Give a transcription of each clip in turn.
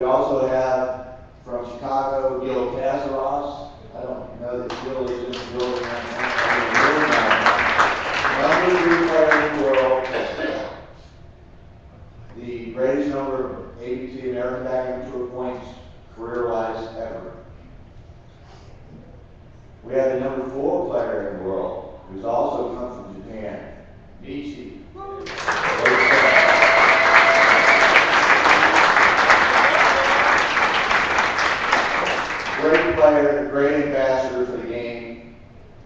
We also have from Chicago, Gil Cazares. I don't know that Gil is in the building right now. Number 3 player in the world. The greatest number of ABT American Backgammon Tour points career-wise ever. We have the number 4 player in the world, who's also come from Japan, Michi. Great player, great ambassador for the game.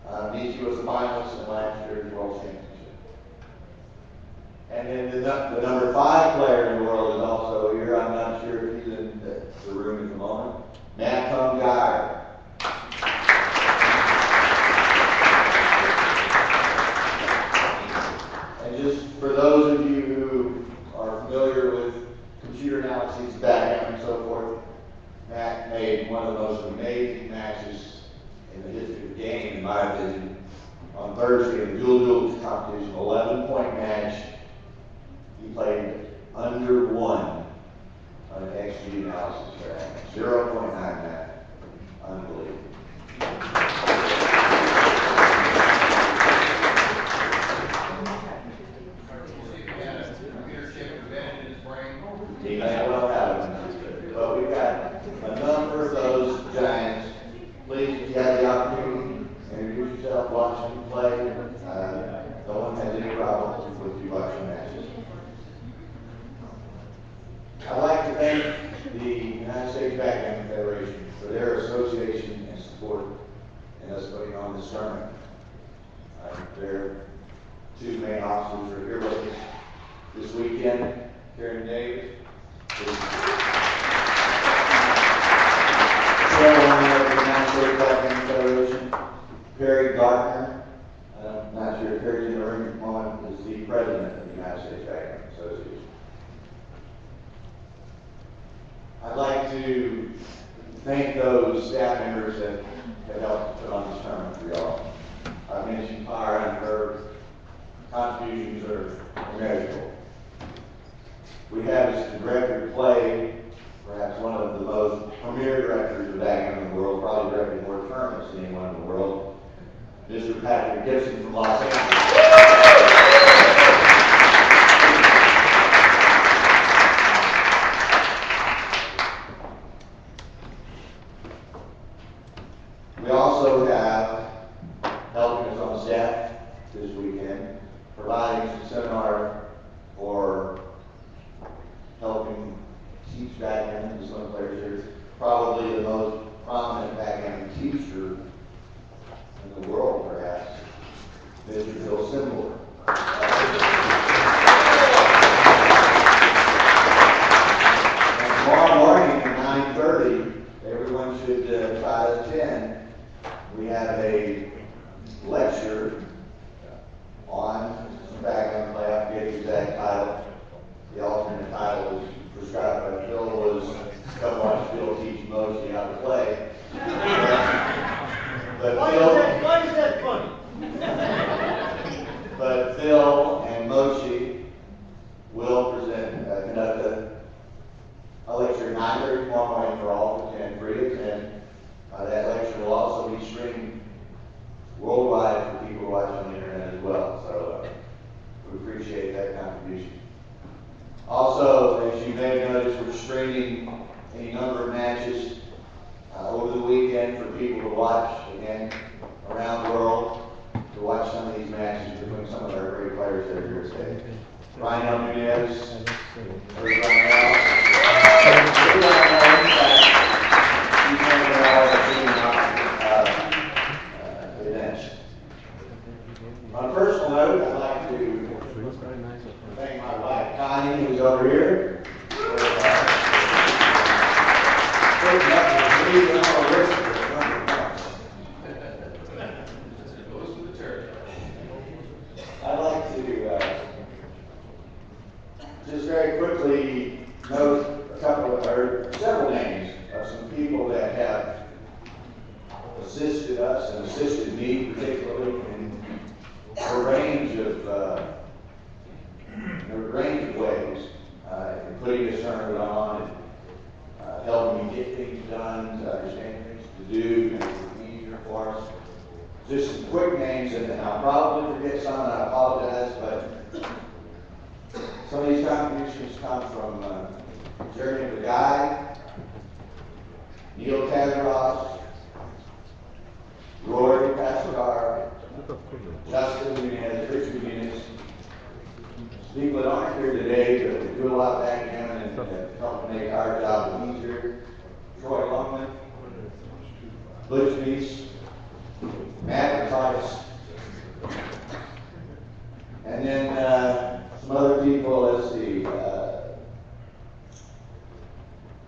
Michi was a finalist in last year's World Championship. And then the number 5 player in the world is also here. I'm not sure if he's in the room at the moment. Matt Tungar. And just for those of you who are familiar with computer analyses, backgammon and so forth, Matt made one of the most amazing matches in the history of the game, in my opinion, on Thursday in the dual competition, 11-point match. He played under 1 on an XG analysis track, 0.9 Matt. Unbelievable. He may well have it, but we've got a number of those giants. Please, if you have the opportunity, introduce yourself, watch them play. No one has any problem with you watching matches. I'd like to thank the United States Backgammon Federation for their association and support in us putting on this tournament. Their 2 main officers are here with us this weekend. Karen Davis is chairwoman of the United States Backgammon Federation. Perry Gartner, I'm not sure if Perry's in the room at the moment, is the president of the United States Backgammon Association. I'd like to thank those staff members that have helped put on this tournament for y'all. I mentioned Tara, and her contributions are immeasurable. We have as the director of play, perhaps one of the most premier directors of backgammon in the world, probably directed more tournaments than anyone in the world, Mr. Patrick Gibson from Los Angeles. We also have, helping us on staff this weekend, providing some seminar for helping teach backgammon to some players here. Probably the most prominent backgammon teacher in the world, perhaps, Mr. Phil Simler. And tomorrow morning at 9:30, everyone should try to attend. We have a lecture on backgammon play. I forget the exact title. The alternate title is prescribed by Phil was "Come watch Phil teach Moshi how to play." But Why is that funny? But Phil and Moshi will conduct a lecture at 9:30 tomorrow morning for all to attend, free to attend. That lecture will also be streamed worldwide for people watching on the internet as well. So we appreciate that contribution. Also, as you may have noticed, we're streaming a number of matches over the weekend for people to watch, again, around the world, to watch some of these matches between some of our great players that are here today. Ryan Nunez, there's Ryan. He's one of our events. On a personal note, I'd like to thank my wife, Connie, who's over here. Putting up with me and all the rest of it. Goes to the church. I'd like to just very quickly note several names of some people that have assisted us and assisted me particularly in a range of ways, in putting this tournament on. to get things done, to understand things to do, to make it easier for us. Just some quick names, and I'll probably forget some, and I apologize, but some of these contributions come from Jeremy McGuy, Neil Tadros, Roy Pascar, Justin Nunez, Richard Eunice. People that aren't here today, but we do a lot back in and help make our job easier. Troy Longman, Butch Beast, Matt Mattias, and then some other people. Let's see.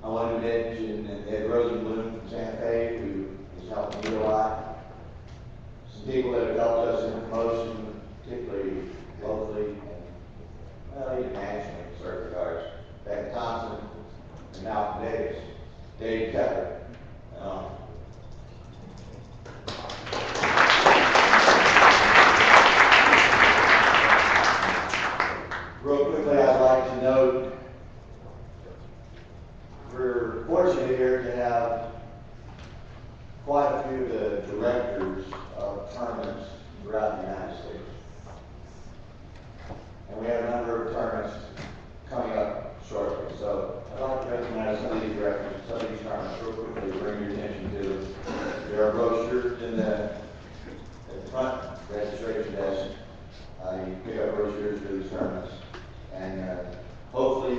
I want to mention Ed Rosenblum from Santa Fe, who has helped me a lot. Some people that have helped us in promotion, particularly locally and well, even nationally in certain regards. Beck Thompson and Malcolm Davis, Dave Keller. Real quickly, I'd like to note we're fortunate here to have quite a few of the directors of tournaments throughout the United States. And we have a number of tournaments coming up shortly. So I'd like to recognize some of these directors, some of these tournaments real quickly to bring your attention to. There are brochures at the front registration desk. You can pick up brochures for these tournaments. And hopefully I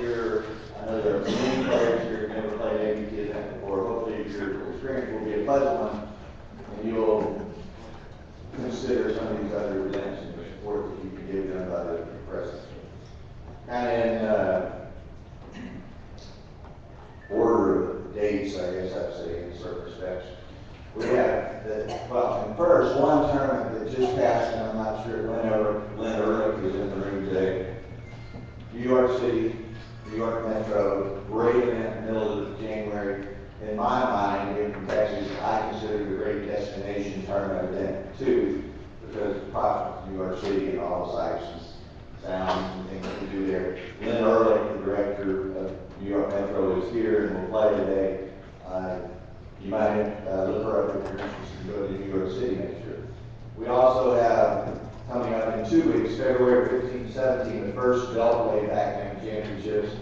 know there are many players here who have never played ABT event before. Hopefully your experience will be a pleasant one and you'll consider some of these other events and the support that you can give them by the presence. Kind of in order of dates, I guess I'd say, in certain respects. We have, first, one tournament that just passed, and I'm not sure, Lynn Ehrlich is in the room today. New York City, New York Metro, great event in the middle of January. In my mind, being from Texas, I consider it a great destination tournament event too, because it's popular in New York City and all the sights and sounds and things that we do there. Lynn Ehrlich, the director of New York Metro, is here and will play today. You might look her up if you're interested to go to New York City next year. We also have coming up in 2 weeks, February 15, 17, the first Beltway Backgammon Championships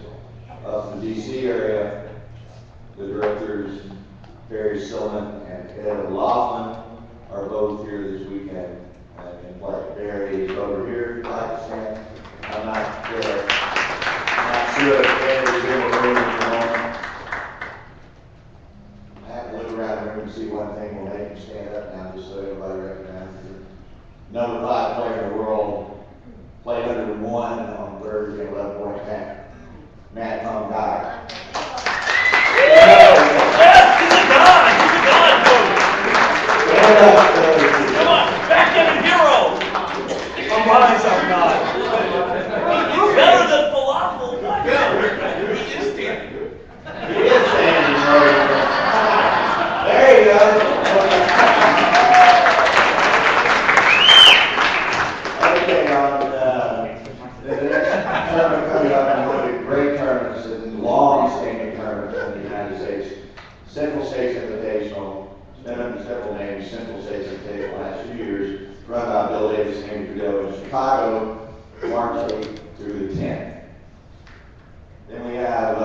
of the DC area. The directors, Barry Silman and Ed Laughlin, are both here this weekend and play. Barry is over here, if you'd like to stand. I'm not sure if Ed is in the room at the moment. I have to look around the room and see one thing will make him stand up now, just so everybody recognizes it. Number 5 player in the world, played 101 on Thursday, 11-point Matt Tom Dyer. Yes, he's a god! He's a god, coach! Come on, backgammon hero! Come on, he's our god. You're better than falafel. He is standing. He is standing. There you go. The next tournament coming up, and one of the great tournaments and long-standing tournaments in the United States, Central States Invitational. It's been under several names, Central States Invitational, the last few years, run by Bill Davis and Amy Trudeau in Chicago, March 8th through the 10th. Then we have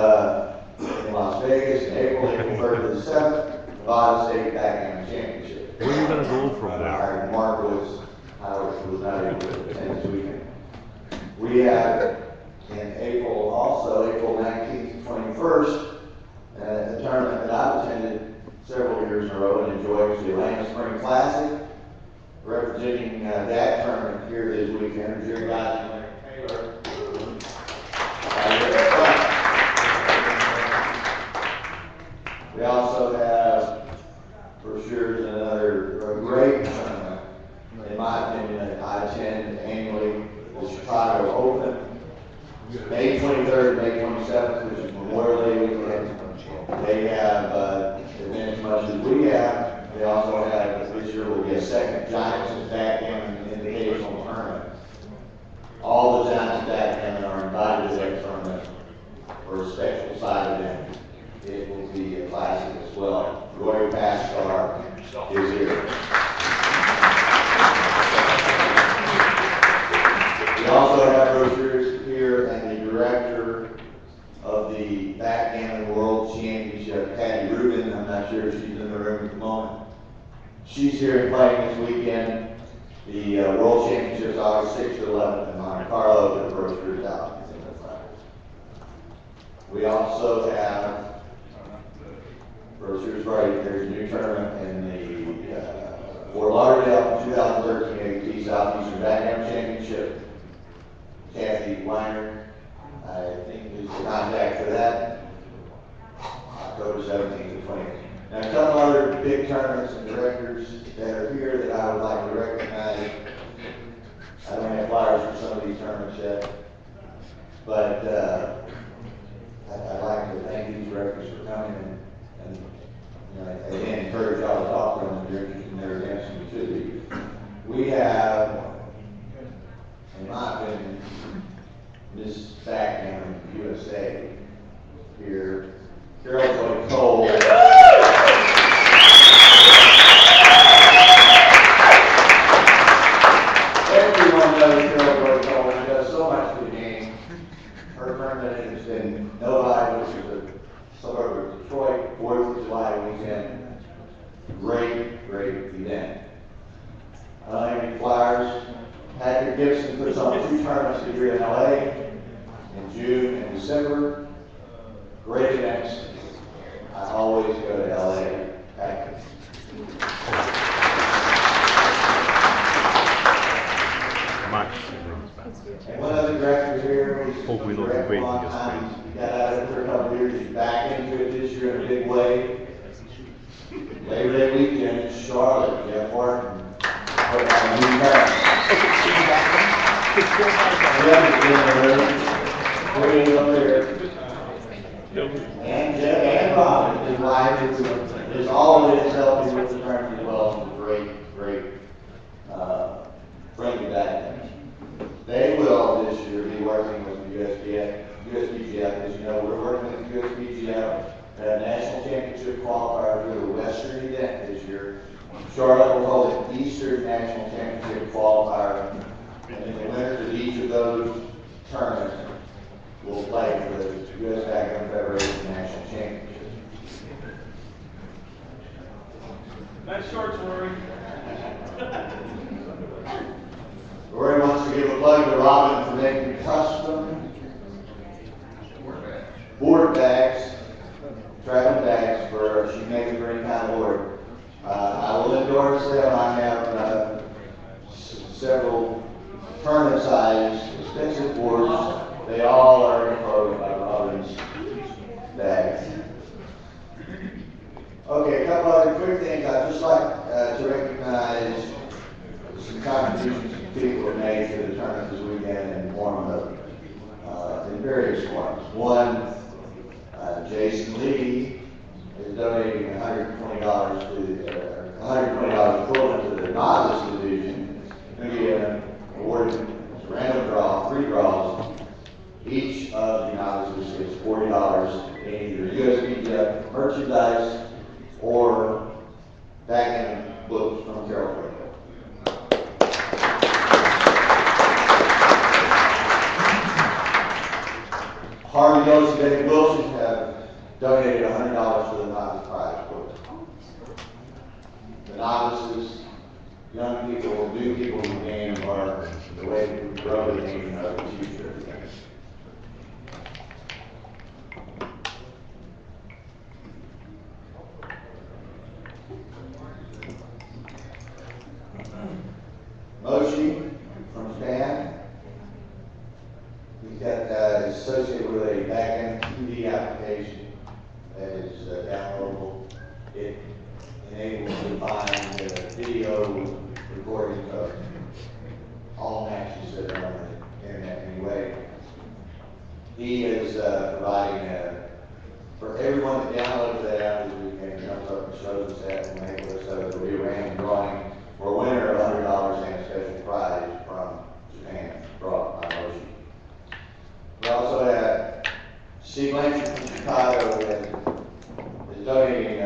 in Las Vegas in April 3rd to the 7th, Nevada State Backgammon Championship. Where are you going to go from there? Mark was not able to attend this weekend. We have in April, also April 19th and 21st, a tournament that I've attended several years in a row and enjoyed, the Atlanta Spring Classic. Representing that tournament here this weekend, your guy, Larry Taylor. We also have brochures and another great tournament, in my opinion, that I attend annually, the Chicago Open. May 23rd, May 27th, which is Memorial Day weekend. They have events as much as we have. They also have, this year will be a second Giants Backgammon Invitational Tournament. All the Giants Backgammon are invited to that tournament for a special side event. It will be a classic as well. Roy Pascar is here. We also have brochures here, and the director of the Backgammon World Championship, Patty Rubin, I'm not sure if she's in the room at the moment. She's here playing this weekend. The World Championships August 6th to 11th in Monte Carlo. The brochures out in the front. We also have brochures right. There's a new tournament in the Fort Lauderdale 2013 AT Southeastern Backgammon Championship. Kathy Weiner, I think, is the contact for that. October 17th to 20th. Now, a couple other big tournaments and directors that are here that I would like to recognize. I don't have flyers for some of these tournaments yet, but I'd like to thank these directors for coming and you know, again, encourage y'all to talk to them if you're interested in their events, and you should be. We have, in my opinion, Miss Backgammon USA here, Carol Joy Cole. Everyone knows Carol Joy Cole. She does so much for the game. Her tournament has been Novi, which is a suburb of Detroit, 4th of July weekend. Great, great event. I don't have any flyers. Patrick Gibson puts on 2 tournaments here in LA in June and December. Great events. I always go to LA. Patrick. And one other director here, he's Hope we been don't director a wait long and just time. He got out of it for a couple of years. He's back into it this year in a big way. Labor Day weekend in Charlotte, Jeff Martin. Put on a new pass. And Jeff and Robin, his wife, is always helping with the tournament as well. Great, great, friendly back. They will this year be working with the USBGF. As you know, we're working with the USBGF. National Championship qualifier for the Western event this year. Charlotte will hold an Eastern National Championship qualifier, and then the winners of each of those tournaments will play for the U.S. Backgammon Federation National Championship. Nice shorts, Rory. Rory wants to give a plug to Robin for making custom board bags, travel bags for she made it for any kind of board. I will endorse them. I have several tournament size expensive boards. They all are enclosed by Robin's bags. Okay, a couple other quick things. I'd just like to recognize some contributions people have made to the tournament this weekend in form of in various forms. One, Jason Lee is donating $120 to $120 equivalent to the novice division. Going to be awarded random draw, 3 draws. Each of the novices gets $40 in either USBGF merchandise or backgammon books from Carol Joy. Harvey Ghost and David Wilson have donated $100 to the novice prize book. The novices, young people, new people in the game are the way to grow the game of the future. Moshi from Stan. He's got associated with a backend TV application that is downloadable. It enables you to find video recordings of all matches that are on the internet anyway. He is providing for everyone that downloads that app this weekend, comes up and shows us that and make it so there will be a random drawing for a winner of $100 and a special prize from Japan, brought by Moshi. We also had Steve Blanchard from Chicago with is donating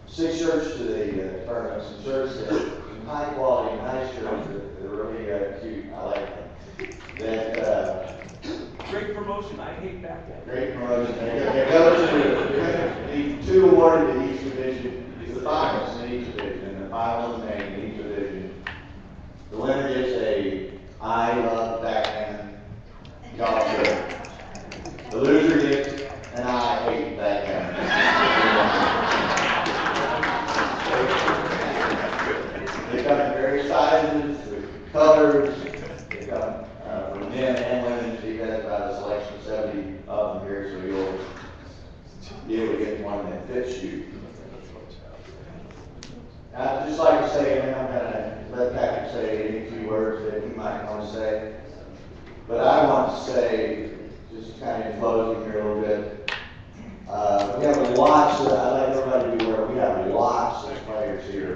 6 shirts to the tournament. Some shirts that some high quality, nice shirts that are really cute. I like them. That Great promotion, I hate back that. great promotion. They go to 2 awarded to each division. It's the finals in each division, and the final is named in each division. The winner gets a I love backhand golf shirt. The loser gets an I hate backhand. They come in various sizes, colors. They come for men and women. So you guys about a selection of 70 of them here, so you'll be able to get one that fits you. I'd just like to say, and I'm going to let Patrick say any few words that he might want to say. But I want to say, just kind of in closing here a little bit, we have lots, I'd like everybody to be aware, we have lots of players here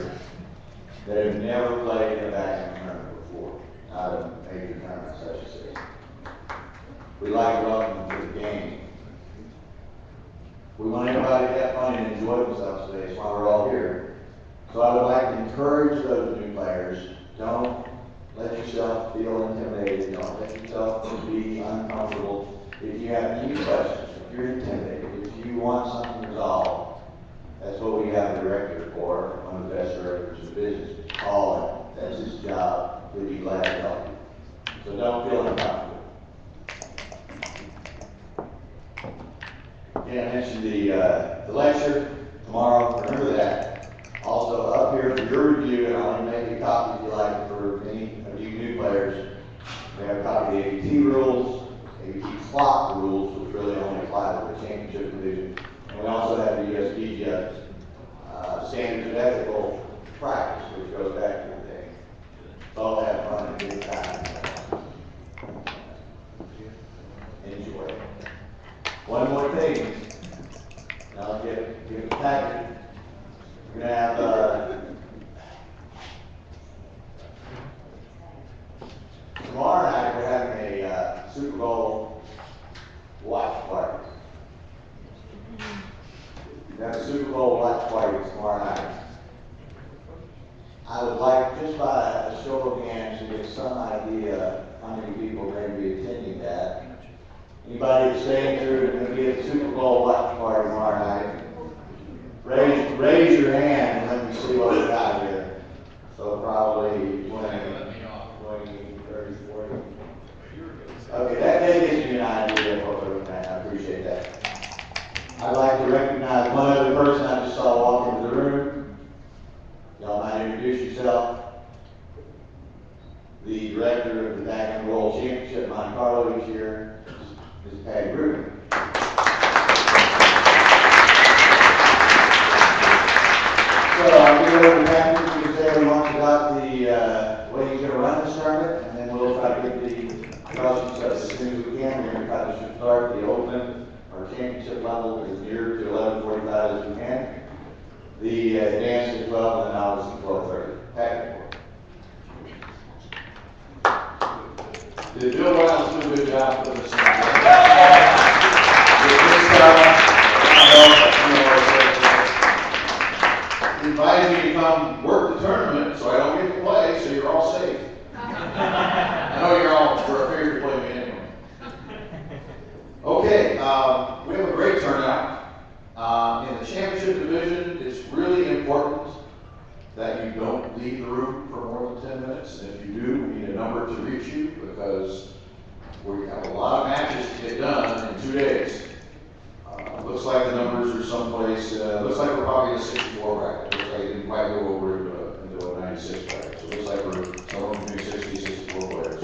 that have never played in a backhand tournament before, not a major tournament, such as this. We like to welcome them to the game. We want everybody to have fun and enjoy themselves today, that's why we're all here. So I would like to encourage those new players, don't let yourself feel intimidated, don't let yourself be uncomfortable. If you have any questions, if you're intimidated, if you want something resolved, that's what we have a director for, one of the best directors in business. Call him, that's his job, he'll be glad to help you. So don't feel uncomfortable. Yeah, I mentioned the lecture tomorrow, remember that. Also up here for your review, and I'll make a copy if you like for any of you new players. We have a copy of the APT rules, APT clock rules, which really only apply to the championship division. And we also have the USPGA standards of ethical practice, which goes back to the day. So all have fun and good time. Enjoy. One more thing, and I'll give it to Patrick. We're going to have, tomorrow night we're having a Super Bowl watch party. We're having a Super Bowl watch party tomorrow night. I would like, just by a show of hands, to get some idea how many people may be attending that. Anybody that's staying through and going to be at the Super Bowl watch party tomorrow night? Raise your hand and let me see what we got here. So probably 20, 30, 40. Okay, that gives me an idea of what we're looking at. I appreciate that. I'd like to recognize one other person I just saw walk into the room. Y'all might introduce yourself. The director of the Backhand World Championship, Monte Carlo, each year, is Patty Rubin. So I'll give it over to Patrick to say remarks about the way he's going to run this tournament, and then we'll try to get the questions up as soon as we can. We're going to try to start the open or championship level as near to 11:45 as we can. The advanced at 12 and the novice at 12:30. Patrick. Did Bill Wiles do a good job putting this in? He invited me to come work the tournament, so I don't get to play, so you're all safe. I know you're all prepared to play me anyway. Okay, we have a great turnout. In the championship division, it's really important that you don't leave the room for more than 10 minutes. And if you do, we need a number to reach you because we have a lot of matches to get done in 2 days. Looks like the numbers are someplace, looks like we're probably in a 64 bracket. Looks like it might go over into a 96 bracket. So it looks like we're somewhere between 60 and 64 players.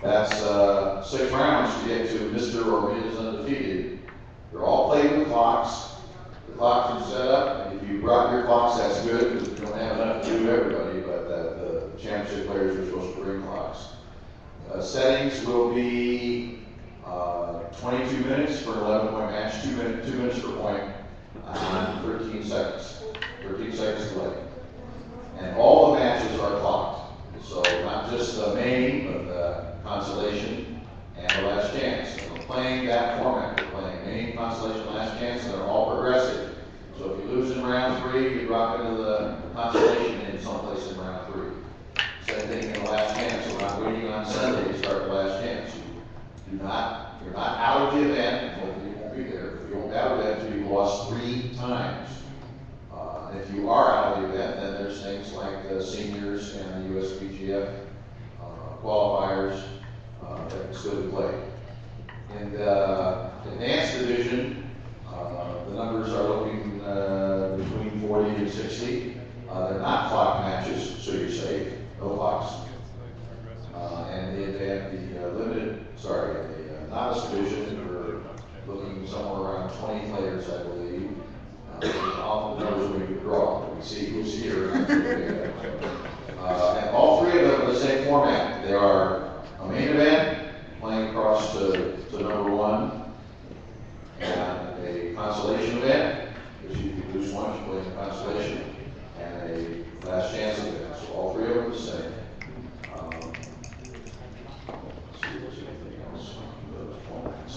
That's 6 rounds to get to Mr. or Ms. Undefeated. They're all playing with clocks. The clocks are set up, and if you brought your clocks, that's good because we don't have enough to do everybody, but the championship players are supposed to bring clocks. Settings will be 22 minutes for an 11-point match, 2 minutes per point, 13 seconds. 13 seconds delay. And all the matches are clocked. So not just the main, but the consolation and the last chance. And we're playing that format. We're playing main, consolation, last chance, and they're all progressive. 3, you drop into the consolation in someplace in round 3. Same thing in the last chance, we're not waiting on Sunday to start the last chance. You're not out of the event, hopefully you won't be there. If you won't out of the event, you've lost 3 times. If you are out of the event, then there's things like the seniors and the USPGF qualifiers that can still play. In the advanced division, the numbers are looking between 40 and 60. They're not clock matches, so you're safe. No clocks. And the novice division, we're looking somewhere around 20 players, I believe. All the numbers we draw, we see who's here. And all 3 of them are the same format. They are a main event, playing across to number 1, and a consolation event, which you can lose one, you play in consolation, and a last chance event. So all 3 of them are the same. Let's see if there's anything else on those formats.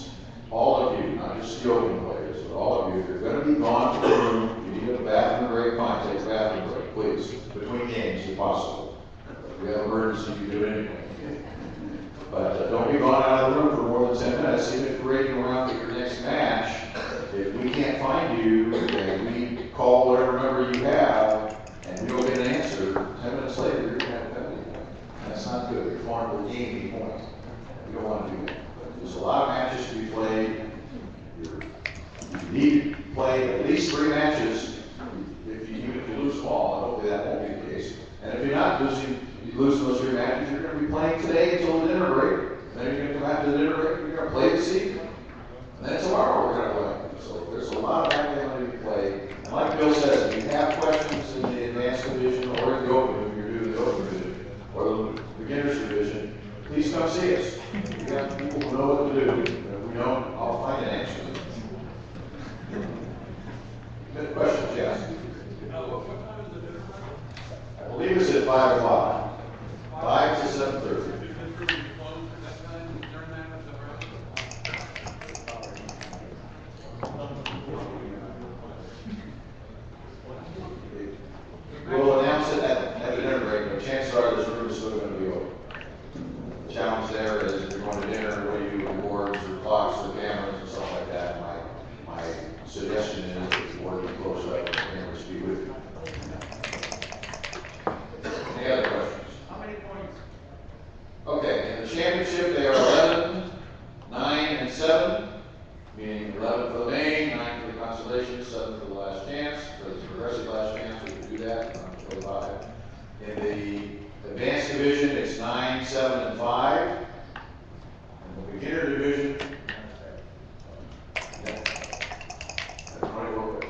All of you, not just the open players, but all of you, if you're going to be gone from the room, you need a bathroom break, fine, take a bathroom break, please, between games if possible. If you have emergency, you do it anyway. But don't be gone out of the room for more than 10 minutes, even if you're waiting around for your next match. If we can't find you, and we call whatever number you have, and we don't get an answer, 10 minutes later, you're going to have a penalty point. That's not good. You're falling to a gaming point. We don't want to do that. But there's a lot of matches to be played. You need to play at least 3 matches even if you lose them all, and hopefully that won't be the case. And if you're not losing, you lose those 3 matches, you're going to be playing today until the dinner break. Then you're going to come after the dinner break, you're going to play this evening. And then tomorrow we're going to play. So there's a lot of backgammon to be played. And like Bill says, if you have questions in the advanced division or in the open, if you're doing the open division or the beginners division, please come see us. We have people who know what to do. And if we don't, I'll find an answer. Good questions, yes? I believe it's at 5 o'clock. 5 to 7:30. We'll announce it at the dinner break, but chances are this room is still going to be open. The challenge there is if you're going to dinner, what do you do, boards or clocks or cameras and stuff like that. My suggestion is that the board be closed up and the cameras be with you. Any other questions? How many points? Okay, in the championship they are 11, 9, and 7, meaning 11 for the main, 9 for the consolation, 7 for the last chance. For the progressive last chance, we can do that, 25. In the advanced division, it's 9, 7, and 5. In the beginner division,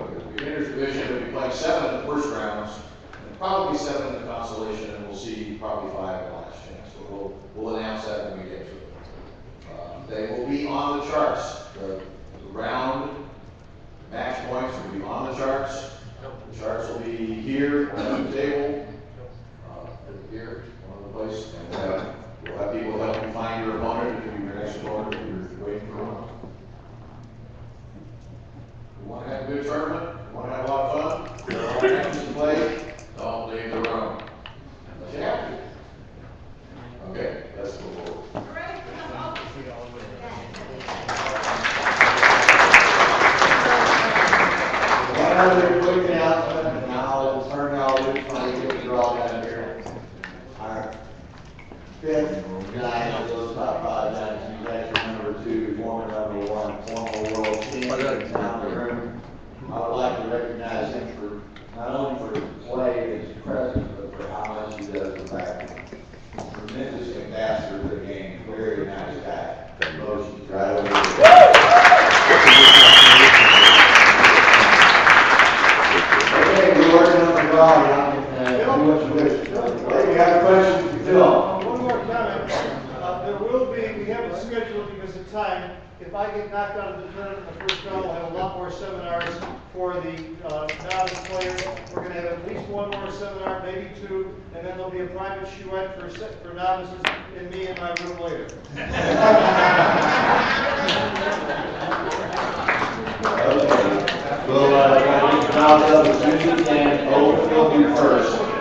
the beginner's division, we'll be playing 7 in the first rounds, and probably 7 in the consolation, and we'll see probably 5 in the last chance. So we'll announce that when we get to it. They will be on the charts. The round match points will be on the charts. The charts will be here on the table, here, one of the places, and we'll have people help you find your opponent if you're your next opponent if you're waiting for one. We want to have a good tournament. We want to have a lot of fun. There are all matches to play. Don't leave the room unless you have to. Okay, let's move forward. One other quick announcement, and I'll turn y'all loose when we get the draw down here. Our 5th guy of those top 5 guys, he's actually number 2, former number 1, former world champion in town room. I would like to recognize him for, not only for his play and his presence, but for how much he does for back. Tremendous ambassador for the game, very nice guy. Motions right over here. Okay, we're working on the draw, y'all can do what you wish. Hey, we have questions, Phil? One more comment. There will be, we haven't scheduled because of time. If I get knocked out of the tournament in the first round, we'll have a lot more seminars for the novice players. We're going to have at least one more seminar, maybe 2, and then there'll be a private chouette for novices and me in my room later. Okay. Well, Now, the Susan and Oak will be first.